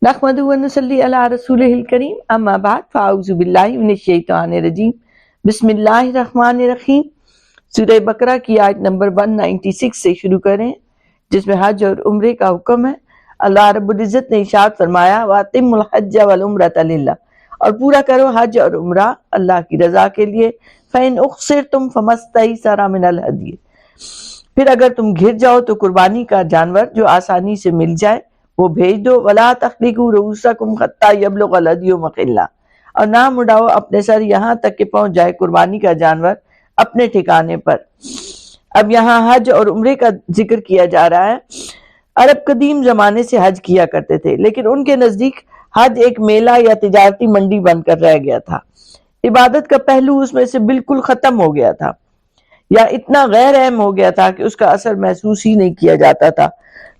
نحمدہ و نصلی علی رسولہ الکریم اما بعد فاعوذ باللہ من الشیطان الرجیم بسم اللہ الرحمن الرحیم۔ سورہ بقرہ کی آیت نمبر 196 سے شروع کریں، جس میں حج اور عمرے کا حکم ہے۔ اللہ رب العزت نے ارشاد فرمایا وَأَتِمُّوا الْحَجَّ وَالْعُمْرَةَ لِلَّهِ، اور پورا کرو حج اور عمرہ اللہ کی رضا کے لیے۔ فَإِنْ أُحْصِرْتُمْ فَمَا اسْتَيْسَرَ مِنَ الْهَدْيِ، پھر اگر تم گھر جاؤ تو قربانی کا جانور جو آسانی سے مل جائے وہ بھیج دو۔ وَلَا تَحْلِقُوا رُؤُوسَكُمْ حَتَّىٰ يَبْلُغَ الْهَدْيُ مَحِلَّهُ، اور نہ مڑاؤ اپنے سر یہاں تک کہ پہنچ جائے قربانی کا جانور اپنے ٹھکانے پر۔ اب یہاں حج اور عمرے کا ذکر کیا جا رہا ہے۔ عرب قدیم زمانے سے حج کیا کرتے تھے، لیکن ان کے نزدیک حج ایک میلہ یا تجارتی منڈی بن کر رہ گیا تھا۔ عبادت کا پہلو اس میں سے بالکل ختم ہو گیا تھا، یا اتنا غیر اہم ہو گیا تھا کہ اس کا اثر محسوس ہی نہیں کیا جاتا تھا۔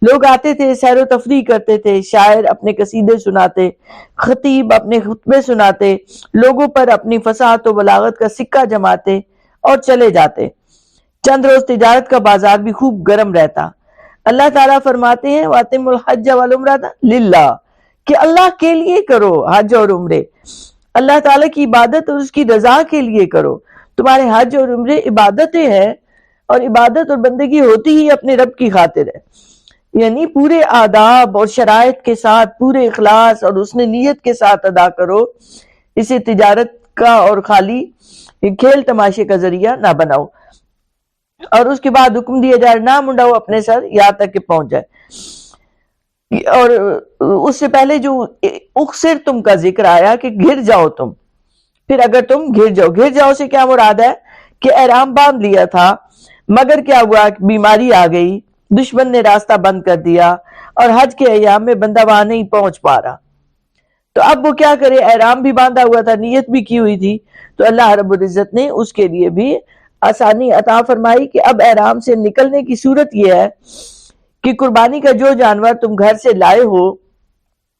لوگ آتے تھے، سیر و تفریح کرتے تھے، شاعر اپنے قصیدے سناتے، خطیب اپنے خطبے سناتے، لوگوں پر اپنی فصاحت و بلاغت کا سکہ جماتے اور چلے جاتے۔ چند روز تجارت کا بازار بھی خوب گرم رہتا۔ اللہ تعالیٰ فرماتے ہیں وَأَتِمُّوا الْحَجَّ وَالْعُمْرَةَ لِلَّهِ، کہ اللہ کے لیے کرو حج اور عمرے، اللہ تعالیٰ کی عبادت اور اس کی رضا کے لیے کرو۔ تمہارے حج اور عمرے عبادتیں ہیں، اور عبادت اور بندگی ہوتی ہی اپنے رب کی خاطر ہے، یعنی پورے آداب اور شرائط کے ساتھ، پورے اخلاص اور حسن نیت کے ساتھ ادا کرو۔ اسے تجارت کا اور خالی کھیل تماشے کا ذریعہ نہ بناؤ۔ اور اس کے بعد حکم دیا جائے نہ منڈاؤ اپنے سر یہاں تک کہ پہنچ جائے۔ اور اس سے پہلے جو اخسر تم کا ذکر آیا کہ گر جاؤ تم، پھر اگر تم گر جاؤ سے کیا مراد ہے کہ احرام باندھ لیا تھا، مگر کیا ہوا، بیماری آ گئی، دشمن نے راستہ بند کر دیا اور حج کے ایام میں بندہ وہاں نہیں پہنچ پا رہا، تو اب وہ کیا کرے؟ احرام بھی باندھا ہوا تھا، نیت بھی کی ہوئی تھی، تو اللہ رب العزت نے اس کے لیے بھی آسانی عطا فرمائی کہ اب احرام سے نکلنے کی صورت یہ ہے کہ قربانی کا جو جانور تم گھر سے لائے ہو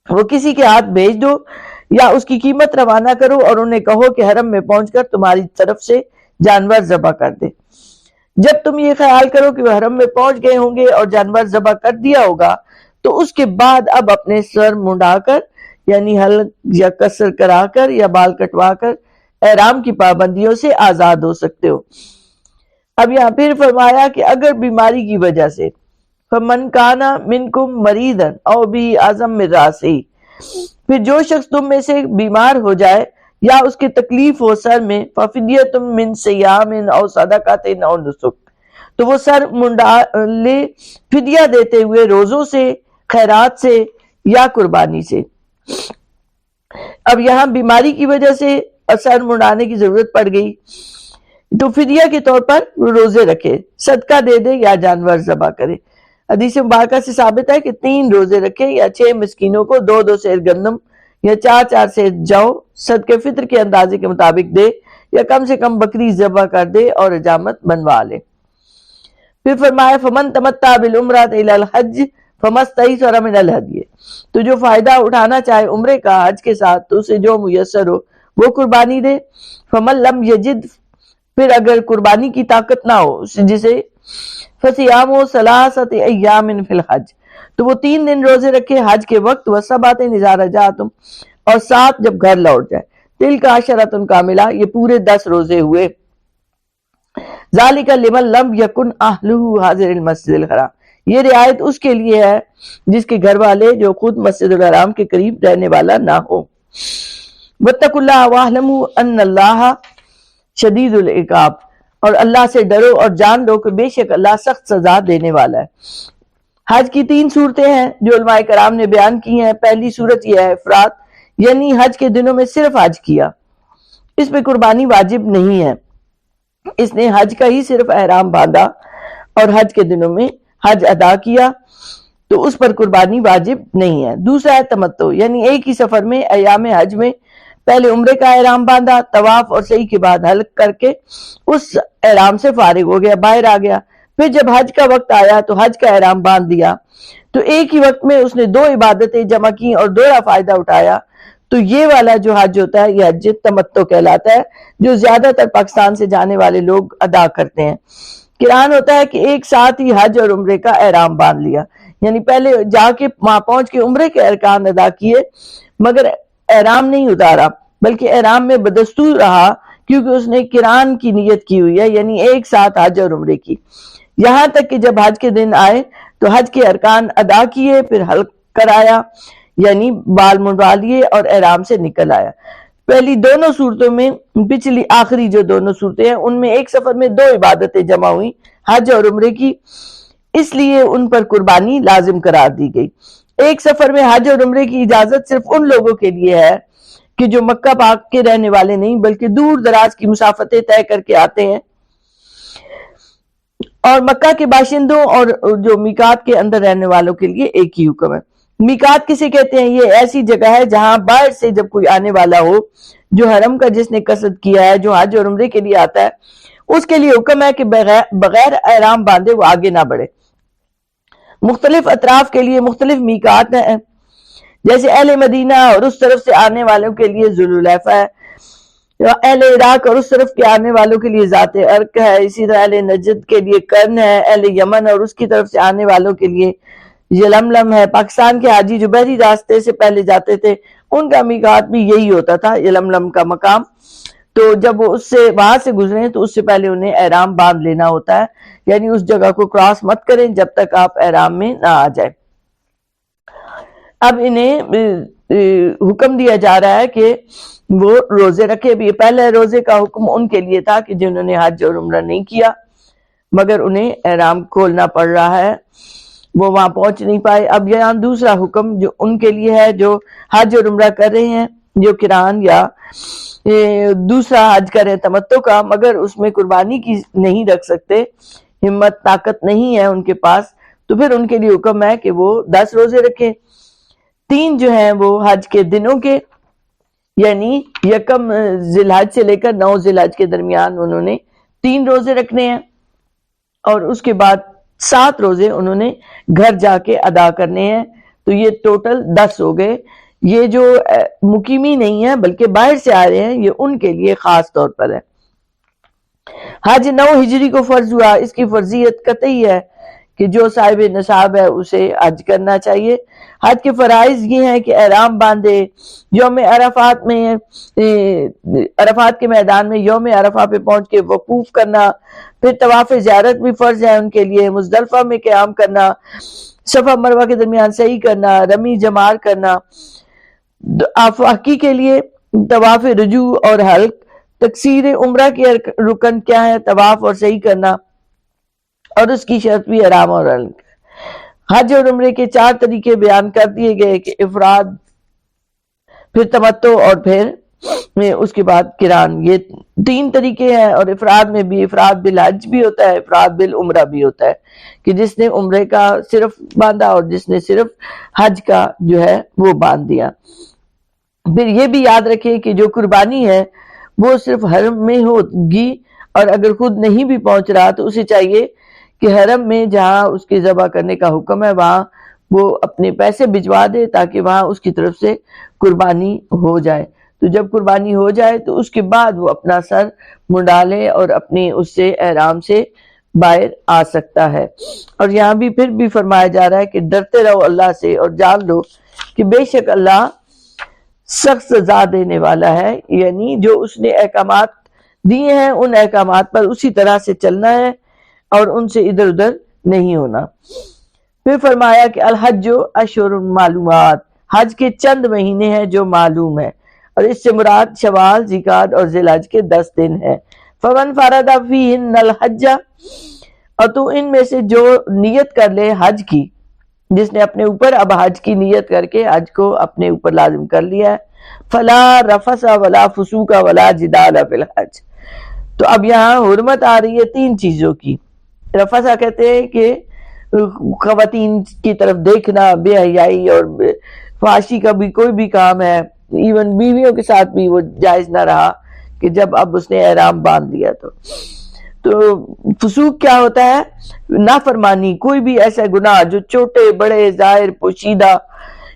وہ کسی کے ہاتھ بھیج دو، یا اس کی قیمت روانہ کرو اور انہیں کہو کہ حرم میں پہنچ کر تمہاری طرف سے جانور ذبح کر دے۔ جب تم یہ خیال کرو کہ وہ حرم میں پہنچ گئے ہوں گے اور جانور ذبح کر دیا ہوگا، تو اس کے بعد اب اپنے سر منڈا کر، یعنی حلق یا قصر کرا کر یا بال کٹوا کر احرام کی پابندیوں سے آزاد ہو سکتے ہو۔ اب یہاں پھر فرمایا کہ اگر بیماری کی وجہ سے فَمَنْ كَانَ مِنْكُمْ مَرِيضًا أَوْ بِهِ أَذًى مِّن رَأْسِهِ، پھر جو شخص تم میں سے بیمار ہو جائے یا اس کی تکلیف ہو سر میں، فَفِدْيَةٌ مِّن صِيَامٍ أَوْ صَدَقَةٍ أَوْ نُسُكٍ، تو وہ سر منڈا لے فدیہ دیتے ہوئے روزوں سے، خیرات سے یا قربانی سے۔ اب یہاں بیماری کی وجہ سے سر منڈانے کی ضرورت پڑ گئی تو فدیہ کے طور پر روزے رکھے، صدقہ دے دے یا جانور ذبح کرے۔ حدیث مبارکہ سے ثابت ہے کہ 3 روزے رکھے یا 6 مسکینوں کو 2 سیر گندم یا 4 سیر جو صدقہ فطر کے اندازے کے مطابق دے، یا کم سے کم بکری ذبح کر دے اور حجامت بنوا لے۔ پھر فرمایا فَمَن تَمَتَّعَ بِالْعُمْرَةِ إِلَى الْحَجِّ فَمَا اسْتَيْسَرَ مِنَ الْهَدْيِ، تو جو فائدہ اٹھانا چاہے عمرے کا حج کے ساتھ تو اسے جو میسر ہو وہ قربانی دے۔ فَمَن لَمْ يَجِدْ، پھر اگر قربانی کی طاقت نہ ہو جسے، فَصِيَامُ ثَلَاثَةِ أَيَّامٍ فِي الْحَجِّ، تو وہ 3 دن روزے رکھے حج کے وقت، وَسَبْعَةٍ إِذَا رَجَعْتُمْ، اور 7 جب گھر لوٹ جائے۔ تِلْكَ عَشَرَةٌ كَامِلَةٌ، یہ پورے 10 روزے ہوئے۔ ذَلِكَ لِمَن لَّمْ يَكُنْ أَهْلُهُ حَاضِرِ الْمَسْجِدِ الْحَرَامِ، یہ رعایت اس کے لیے ہے جس کے گھر والے جو خود مسجد الحرام کے قریب رہنے والا نہ ہو۔ وَاتَّقُوا اللَّهَ وَاعْلَمُوا أَنَّ اللَّهَ شَدِيدُ الْعِقَابِ، اور اللہ سے ڈرو اور جان لو کہ بے شک اللہ سخت سزا دینے والا ہے۔ حج کی 3 صورتیں ہیں جو علماء کرام نے بیان کی ہیں۔ پہلی صورت یہ ہے افراد، یعنی حج کے دنوں میں صرف حج کیا، اس پہ قربانی واجب نہیں ہے، اس نے حج کا ہی صرف احرام باندھا اور حج کے دنوں میں حج ادا کیا، تو اس پر قربانی واجب نہیں ہے۔ دوسرا ہے تمتع، یعنی ایک ہی سفر میں ایام حج میں پہلے عمرے کا احرام باندھا، طواف اور سعی کے بعد حلق کر کے اس احرام سے فارغ ہو گیا، باہر آ گیا، پھر جب حج کا وقت آیا تو حج کا احرام باندھ دیا، تو ایک ہی وقت میں اس نے 2 عبادتیں جمع کی اور دوہرا فائدہ اٹھایا۔ تو یہ والا جو حج ہوتا ہے یہ حج تمتع کہلاتا ہے، جو زیادہ تر پاکستان سے جانے والے لوگ ادا کرتے ہیں۔ قرآن ہوتا ہے کہ ایک ساتھ ہی حج اور عمرے کا احرام باندھ لیا، یعنی پہلے جا کے وہاں پہنچ کے عمرے کے ارکان ادا کیے مگر احرام نہیں اتارا، بلکہ احرام میں بدستور رہا کیونکہ اس نے قران کی نیت کی ہوئی ہے، یعنی ایک ساتھ حج اور عمرے کی، یہاں تک کہ جب حج کے دن آئے تو حج کے ارکان ادا کیے، پھر حلق کرایا یعنی بال منڈوا لیے اور احرام سے نکل آیا۔ پہلی دونوں صورتوں میں، پچھلی آخری جو دونوں صورتیں ہیں ان میں ایک سفر میں 2 عبادتیں جمع ہوئی، حج اور عمرے کی، اس لیے ان پر قربانی لازم قرار دی گئی۔ ایک سفر میں حج اور عمرے کی اجازت صرف ان لوگوں کے لیے ہے کہ جو مکہ پاک کے رہنے والے نہیں بلکہ دور دراز کی مسافتیں طے کر کے آتے ہیں، اور مکہ کے باشندوں اور جو میقات کے اندر رہنے والوں کے لیے ایک ہی حکم ہے۔ میقات کسے کہتے ہیں؟ یہ ایسی جگہ ہے جہاں باہر سے جب کوئی آنے والا ہو، جو حرم کا جس نے قصد کیا ہے، جو حج اور عمرے کے لیے آتا ہے، اس کے لیے حکم ہے کہ بغیر احرام باندھے وہ آگے نہ بڑھے۔ مختلف اطراف کے لیے مختلف میقات ہیں، جیسے اہل مدینہ اور اس طرف سے آنے والوں کے لیے ذوالحلیفہ ہے، اہل عراق اور اس طرف کے آنے والوں کے لیے ذات ارق ہے، اسی طرح اہل نجد کے لیے کرن ہے، اہل یمن اور اس کی طرف سے آنے والوں کے لیے یلملم ہے۔ پاکستان کے حاجی جو بحری راستے سے پہلے جاتے تھے ان کا میقات بھی یہی ہوتا تھا، یلملم کا مقام، تو جب وہ اس سے وہاں سے گزریں تو اس سے پہلے انہیں احرام باندھ لینا ہوتا ہے، یعنی اس جگہ کو کراس مت کریں جب تک آپ احرام میں نہ آ جائیں۔ اب انہیں حکم دیا جا رہا ہے کہ وہ روزے رکھے بھی۔ پہلے روزے کا حکم ان کے لیے تھا کہ جنہوں نے حج اور عمرہ نہیں کیا مگر انہیں احرام کھولنا پڑ رہا ہے، وہ وہاں پہنچ نہیں پائے۔ اب یہاں دوسرا حکم جو ان کے لیے ہے جو حج اور عمرہ کر رہے ہیں، جو قران یا دوسرا حج کر رہے ہیں تمتع کا، مگر اس میں قربانی کی نہیں رکھ سکتے، ہمت طاقت نہیں ہے ان کے پاس، تو پھر ان کے لیے حکم ہے کہ وہ 10 روزے رکھیں۔ 3 جو ہیں وہ حج کے دنوں کے، یعنی 1 ذی الحج سے لے کر 9 ذی الحج کے درمیان انہوں نے 3 روزے رکھنے ہیں، اور اس کے بعد 7 روزے انہوں نے گھر جا کے ادا کرنے ہیں، تو یہ ٹوٹل 10 ہو گئے۔ یہ جو مقیمی نہیں ہے بلکہ باہر سے آ رہے ہیں، یہ ان کے لیے خاص طور پر ہے۔ حج 9 ہجری کو فرض ہوا، اس کی فرضیت قطعی ہے کہ جو صاحب نصاب ہے اسے حج کرنا چاہیے۔ حج کے فرائض یہ ہیں کہ احرام باندھے، یوم عرفات میں عرفات کے میدان میں یوم عرفہ پہ پہنچ کے وقوف کرنا، پھر طواف زیارت بھی فرض ہے ان کے لیے، مزدلفہ میں قیام کرنا، صفا مروہ کے درمیان سعی کرنا، رمی جمار کرنا۔ آفاقی کے لیے طواف رجوع اور حلق۔ تقصیر عمرہ کے رکن کیا ہے؟ طواف اور سعی کرنا، اور اس کی شرط بھی احرام اور حلق۔ حج اور عمرے کے 4 طریقے بیان کر دیے گئے کہ افراد، پھر تمتع اور پھر اس کے بعد قران، یہ 3 طریقے ہیں، اور افراد میں بھی افراد بالحج بھی ہوتا ہے، افراد بالعمرہ بھی ہوتا ہے، کہ جس نے عمرے کا صرف باندھا اور جس نے صرف حج کا جو ہے وہ باندھ دیا۔ پھر یہ بھی یاد رکھیں کہ جو قربانی ہے وہ صرف حرم میں ہوگی، اور اگر خود نہیں بھی پہنچ رہا تو اسے چاہیے کہ حرم میں جہاں اس کے ذبح کرنے کا حکم ہے وہاں وہ اپنے پیسے بھجوا دے تاکہ وہاں اس کی طرف سے قربانی ہو جائے۔ تو جب قربانی ہو جائے تو اس کے بعد وہ اپنا سر منڈا لے اور اپنی اس سے احرام سے باہر آ سکتا ہے۔ اور یہاں بھی پھر بھی فرمایا جا رہا ہے کہ ڈرتے رہو اللہ سے اور جان لو کہ بے شک اللہ سخت سزا دینے والا ہے، یعنی جو اس نے احکامات دیے ہیں ان احکامات پر اسی طرح سے چلنا ہے اور ان سے ادھر ادھر نہیں ہونا۔ پھر فرمایا کہ الحج اشہر معلومات، حج کے چند مہینے ہیں جو معلوم ہے، اور اس سے مراد شوال، ذیقعدہ اور ذی الحج کے 10 دن ہے۔ فمن فرض فیہن الحج، اور تو ان میں سے جو نیت کر لے حج کی، جس نے اپنے اوپر اب حج کی نیت کر کے حج کو اپنے اوپر لازم کر لیا ہے، فلا رفث ولا فسوق ولا جدال فی الحج۔ تو اب یہاں حرمت آ رہی ہے 3 چیزوں کی۔ رفثہ کہتے ہیں کہ خواتین کی طرف دیکھنا، بے حیائی اور فحاشی کا بھی کوئی بھی کام ہے، ایون بیویوں کے ساتھ بھی وہ جائز نہ رہا کہ جب اب اس نے احرام باندھ لیا تو فسوق کیا ہوتا ہے؟ نافرمانی، کوئی بھی ایسا گناہ جو چھوٹے بڑے ظاہر پوشیدہ،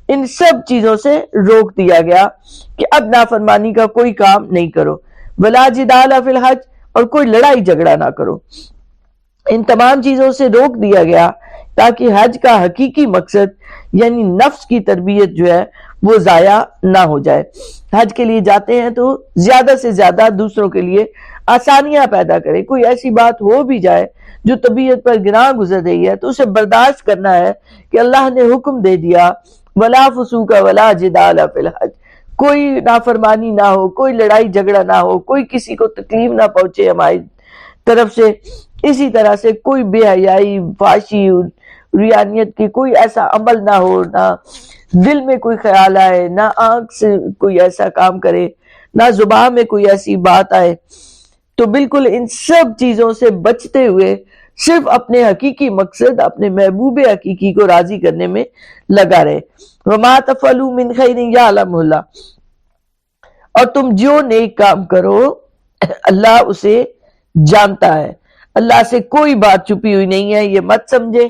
ان سب چیزوں سے روک دیا گیا کہ اب نافرمانی کا کوئی کام نہیں کرو۔ ولا جدال فی الحج، اور کوئی لڑائی جھگڑا نہ کرو۔ ان تمام چیزوں سے روک دیا گیا تاکہ حج کا حقیقی مقصد یعنی نفس کی تربیت جو ہے وہ ضائع نہ ہو جائے۔ حج کے لیے جاتے ہیں تو زیادہ سے زیادہ دوسروں کے لیے آسانیاں پیدا کریں۔ کوئی ایسی بات ہو بھی جائے جو طبیعت پر گراں گزر رہی ہے تو اسے برداشت کرنا ہے کہ اللہ نے حکم دے دیا ولا فسوق ولا جدال فی الحج، کوئی نافرمانی نہ ہو، کوئی لڑائی جھگڑا نہ ہو، کوئی کسی کو تکلیف نہ پہنچے ہماری طرف سے۔ اسی طرح سے کوئی بے حیائی، فحاشی، ریانیت کی کوئی ایسا عمل نہ ہو، نہ دل میں کوئی خیال آئے، نہ آنکھ سے کوئی ایسا کام کرے، نہ زبان میں کوئی ایسی بات آئے۔ تو بالکل ان سب چیزوں سے بچتے ہوئے صرف اپنے حقیقی مقصد، اپنے محبوب حقیقی کو راضی کرنے میں لگا رہے۔ وَمَا تَفْعَلُوا مِنْ خَيْرٍ يَعْلَمْهُ اللَّهُ، اور تم جو نیک کام کرو اللہ اسے جانتا ہے۔ اللہ سے کوئی بات چھپی ہوئی نہیں ہے، یہ مت سمجھے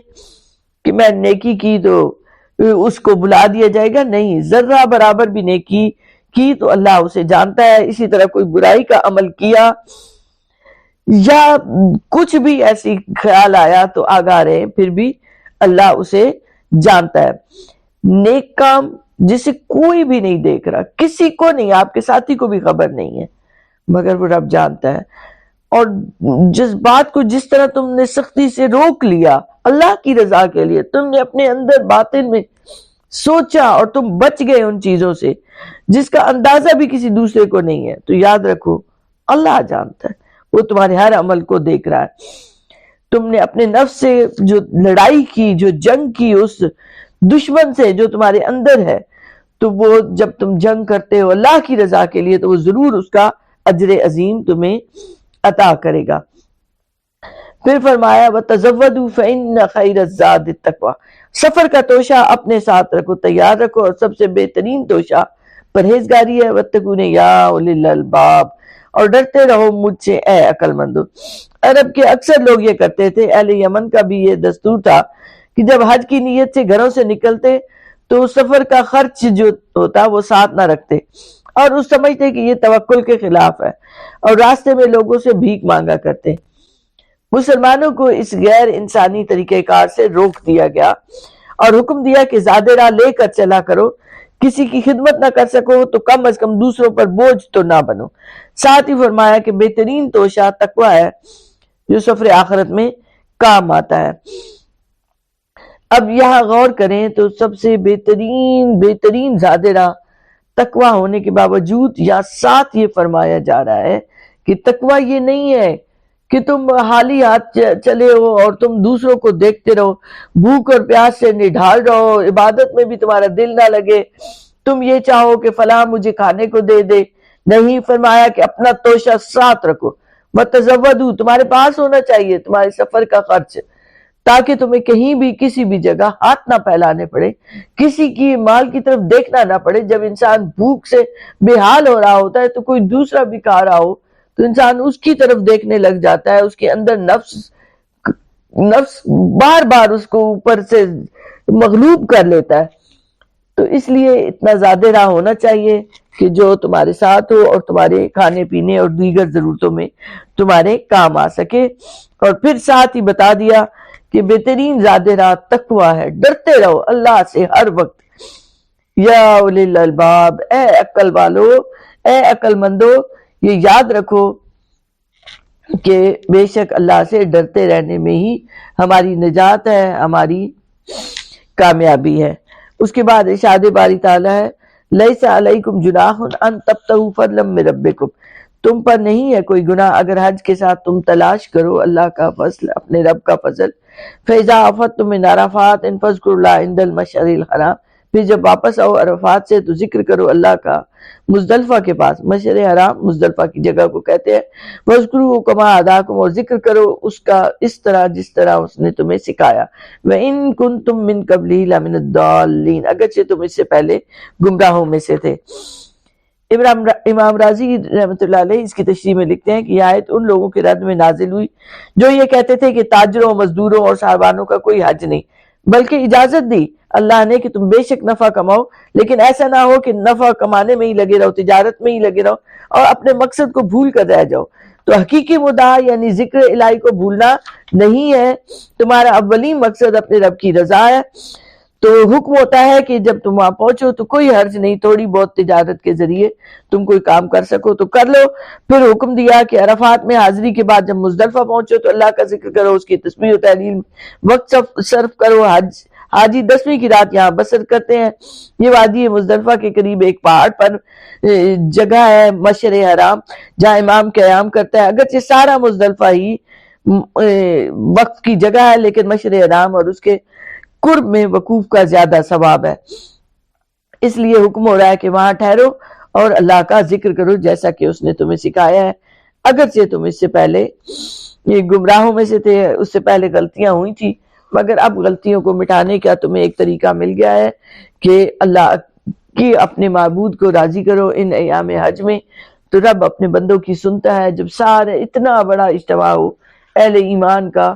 کہ میں نیکی کی تو اس کو بلا دیا جائے گا، نہیں، ذرہ برابر بھی نیکی کی تو اللہ اسے جانتا ہے۔ اسی طرح کوئی برائی کا عمل کیا یا کچھ بھی ایسی خیال آیا تو آگاہ رہے، پھر بھی اللہ اسے جانتا ہے۔ نیک کام جسے کوئی بھی نہیں دیکھ رہا، کسی کو نہیں، آپ کے ساتھی کو بھی خبر نہیں ہے، مگر وہ رب جانتا ہے۔ اور جس بات کو جس طرح تم نے سختی سے روک لیا اللہ کی رضا کے لیے، تم نے اپنے اندر باطن میں سوچا اور تم بچ گئے ان چیزوں سے جس کا اندازہ بھی کسی دوسرے کو نہیں ہے، تو یاد رکھو اللہ جانتا ہے، وہ تمہارے ہر عمل کو دیکھ رہا ہے۔ تم نے اپنے نفس سے جو لڑائی کی، جو جنگ کی اس دشمن سے جو تمہارے اندر ہے، تو وہ جب تم جنگ کرتے ہو اللہ کی رضا کے لیے تو وہ ضرور اس کا اجر عظیم تمہیں عطا کرے گا۔ پھر فرمایا وَتَزَوَّدُوا فَإِنَّ خَيْرَ الزَّادِ التَّقْوَىٰ، سفر کا توشہ اپنے ساتھ رکھو، تیار رکھو، اور سب سے بہترین توشہ پرہیزگاری ہے۔ وَاتَّقُونِ يَا أُولِي الْأَلْبَابِ، اور ڈرتے رہو مجھ سے اے عقل مندو۔ عرب کے اکثر لوگ یہ کرتے تھے، اہل یمن کا بھی یہ دستور تھا کہ جب حج کی نیت سے گھروں سے نکلتے تو سفر کا خرچ جو ہوتا وہ ساتھ نہ رکھتے، اور اس سمجھتے کہ یہ توکل کے خلاف ہے، اور راستے میں لوگوں سے بھیک مانگا کرتے۔ مسلمانوں کو اس غیر انسانی طریقہ کار سے روک دیا گیا اور حکم دیا کہ زیادہ راہ لے کر چلا کرو، کسی کی خدمت نہ کر سکو تو کم از کم دوسروں پر بوجھ تو نہ بنو۔ ساتھ ہی فرمایا کہ بہترین توشہ تقوی ہے جو سفر آخرت میں کام آتا ہے۔ اب یہاں غور کریں تو سب سے بہترین زیادہ راہ تقوی ہونے کے باوجود یا ساتھ یہ فرمایا جا رہا ہے کہ تقوی یہ نہیں ہے کہ تم حالی ہاتھ چلے ہو اور تم دوسروں کو دیکھتے رہو، بھوک اور پیاس سے نڈھال رہو، عبادت میں بھی تمہارا دل نہ لگے، تم یہ چاہو کہ فلاں مجھے کھانے کو دے دے۔ نہیں، فرمایا کہ اپنا توشہ ساتھ رکھو، وَتَزَوَّدُوا، تمہارے پاس ہونا چاہیے تمہارے سفر کا خرچ، تاکہ تمہیں کہیں بھی کسی بھی جگہ ہاتھ نہ پھیلانے پڑے، کسی کی مال کی طرف دیکھنا نہ پڑے۔ جب انسان بھوک سے بے حال ہو رہا ہوتا ہے تو کوئی دوسرا بھی کھا رہا ہو تو انسان اس کی طرف دیکھنے لگ جاتا ہے، اس کے اندر نفس بار بار اس کو اوپر سے مغلوب کر لیتا ہے۔ تو اس لیے اتنا زیادہ راہ ہونا چاہیے کہ جو تمہارے ساتھ ہو اور تمہارے کھانے پینے اور دیگر ضرورتوں میں تمہارے کام آ سکے۔ اور پھر ساتھ ہی بتا دیا کہ بہترین زیادہ راہ تقوی ہے، ڈرتے رہو اللہ سے ہر وقت۔ یا اولی الالباب، اے عقل والو، اے عقل مندو، یہ یاد رکھو کہ بے شک اللہ سے ڈرتے رہنے میں ہی ہماری نجات ہے، ہماری کامیابی ہے۔ اس کے بعد ارشاد باری تعالیٰ ہے لیس علیکم جناح ان تبتغوا فضلا من ربکم، تم پر نہیں ہے کوئی گناہ اگر حج کے ساتھ تم تلاش کرو اللہ کا فضل، اپنے رب کا فضل۔ فَإِذَا أَفَضْتُم مِّنْ عَرَفَاتٍ فَاذْكُرُوا اللَّهَ عِندَ الْمَشْعَرِ الْحَرَامِ، پھر جب واپس آؤ عرفات سے تو ذکر کرو اللہ کا مزدلفہ کے پاس، مشعر حرام مزدلفہ کی جگہ کو کہتے ہیں۔ وَاذْكُرُوهُ كَمَا هَدَاكُمْ، اور ذکر کرو اس کا اس طرح جس طرح اس نے تمہیں سکھایا۔ وَإِن كُنتُم مِّن قَبْلِهِ لَمِنَ الضَّالِّينَ، اگرچہ تم اس سے پہلے گمراہوں میں سے تھے۔ امام راضی رحمۃ اللہ علیہ اس کی تشریح میں لکھتے ہیں کہ یہ آیت ان لوگوں کے رد میں نازل ہوئی جو یہ کہتے تھے کہ تاجروں، مزدوروں اور صاحبانوں کا کوئی حج نہیں، بلکہ اجازت دی اللہ نے کہ تم بے شک نفع کماؤ، لیکن ایسا نہ ہو کہ نفع کمانے میں ہی لگے رہو، تجارت میں ہی لگے رہو اور اپنے مقصد کو بھول کر رہ جاؤ۔ تو حقیقی مدعا یعنی ذکر الہی کو بھولنا نہیں ہے، تمہارا اولین مقصد اپنے رب کی رضا ہے۔ تو حکم ہوتا ہے کہ جب تم وہاں پہنچو تو کوئی حرج نہیں، تھوڑی بہت تجارت کے ذریعے تم کوئی کام کر سکو تو کر لو۔ پھر حکم دیا کہ عرفات میں حاضری کے بعد جب مزدلفہ پہنچو تو اللہ کا ذکر کرو، اس کی تسبیح و تحلیل وقت صرف کرو۔ حاجی 10ویں کی رات یہاں بسر کرتے ہیں۔ یہ وادی مزدلفہ کے قریب ایک پہاڑ پر جگہ ہے مشعر حرام جہاں امام قیام کرتا ہے، اگرچہ سارا مزدلفہ ہی وقت کی جگہ ہے لیکن مشعر حرام اور اس کے قرب میں وقوف کا زیادہ ثواب ہے، اس لیے حکم ہو رہا ہے کہ وہاں ٹھہرو اور اللہ کا ذکر کرو جیسا کہ اس نے تمہیں سکھایا ہے۔ اگرچہ تم اس سے پہلے یہ گمراہوں میں سے تھے، اس سے پہلے غلطیاں ہوئی تھی، مگر اب غلطیوں کو مٹانے کا تمہیں ایک طریقہ مل گیا ہے کہ اللہ کی اپنے معبود کو راضی کرو ان ایام حج میں۔ تو رب اپنے بندوں کی سنتا ہے، جب سارے اتنا بڑا اجتماع ہو اہل ایمان کا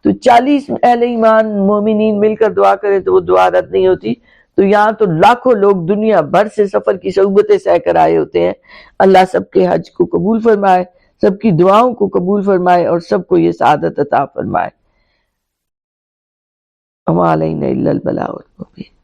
تو 40 اہل ایمان مومنین مل کر دعا کرے تو وہ دعا رد نہیں ہوتی، تو یہاں تو لاکھوں لوگ دنیا بھر سے سفر کی صعوبتیں سہ کر آئے ہوتے ہیں۔ اللہ سب کے حج کو قبول فرمائے، سب کی دعاؤں کو قبول فرمائے اور سب کو یہ سعادت عطا فرمائے۔ وَمَا عَلَيْنَا إِلَّا الْبَلَاغُ الْمُبِينُ۔